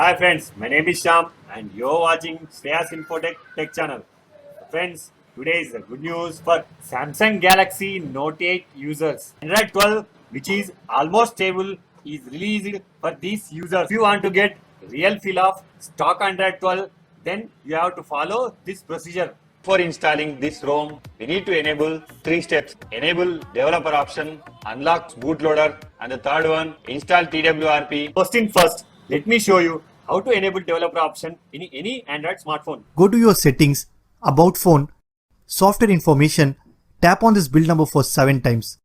Hi friends, my name is Sham and you're watching Shreyas Infotech Tech Channel. Friends, today is the good news for Samsung Galaxy Note 8 users. Android 12, which is almost stable, is released for these users. If you want to get real feel of stock Android 12, then you have to follow this procedure. For installing this ROM, we need to enable 3 steps. Enable developer option, unlock bootloader, and the third one, install TWRP. First in first, let me show you how to enable developer option in any Android smartphone. Go to your settings, about phone, software information, tap on this build number for 7 times.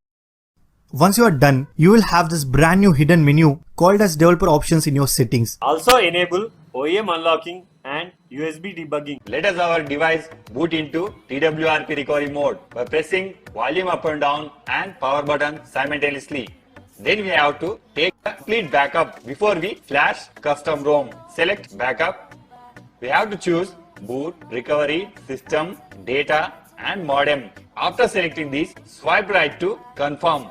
Once you are done, you will have this brand new hidden menu called as developer options in your settings. Also enable OEM unlocking and USB debugging. Let us our device boot into TWRP recovery mode by pressing volume up and down and power button simultaneously. Then we have to take a complete backup before we flash custom ROM. Select backup. We have to choose boot, recovery, system, data and modem. After selecting these, swipe right to confirm.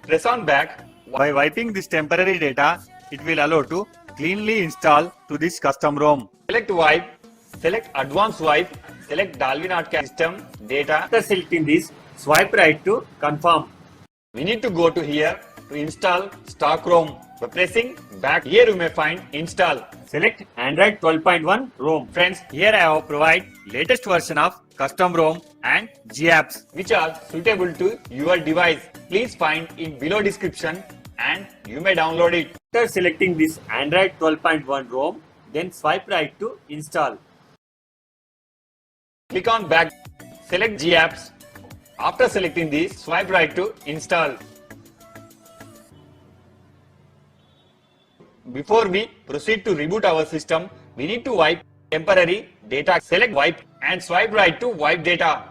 Press on back. By wiping this temporary data, it will allow to cleanly install to this custom ROM. Select wipe, select advanced wipe, select Dolby Notcast system, data. After selecting this, swipe right to confirm. We need to go to here to install stock ROM. By pressing back, here you may find install. Select Android 12.1 ROM. Friends, here I have provide latest version of custom ROM and GApps which are suitable to your device. Please find in below description and you may download it. After selecting this Android 12.1 ROM, then swipe right to install. Click on back, select GApps. After selecting this, swipe right to install. Before we proceed to reboot our system, we need to wipe temporary data. Select wipe and swipe right to wipe data.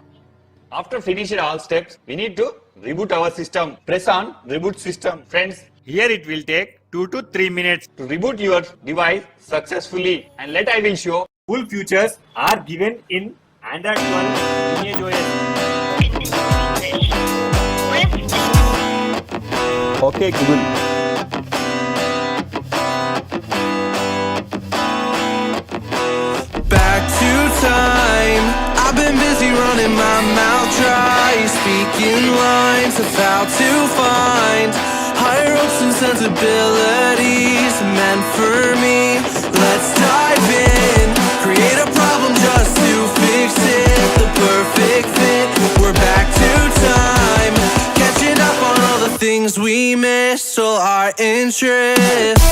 After finishing all steps, we need to reboot our system. Press on reboot system. Friends, here it will take 2 to 3 minutes to reboot your device successfully. And I will show full features are given in Android 12 Lineage OS. Okay, Google. Back to time. I've been busy running my mouth dry, speaking lines of how to find higher hopes and sensibilities meant for me. Let's dive in, create a problem just to fix it. The perfect fit. We're back to time, catching up on all the things we missed, all our interests.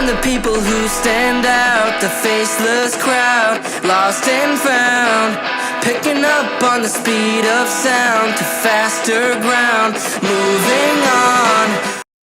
The people who stand out, the faceless crowd, lost and found, picking up on the speed of sound to faster ground, moving on.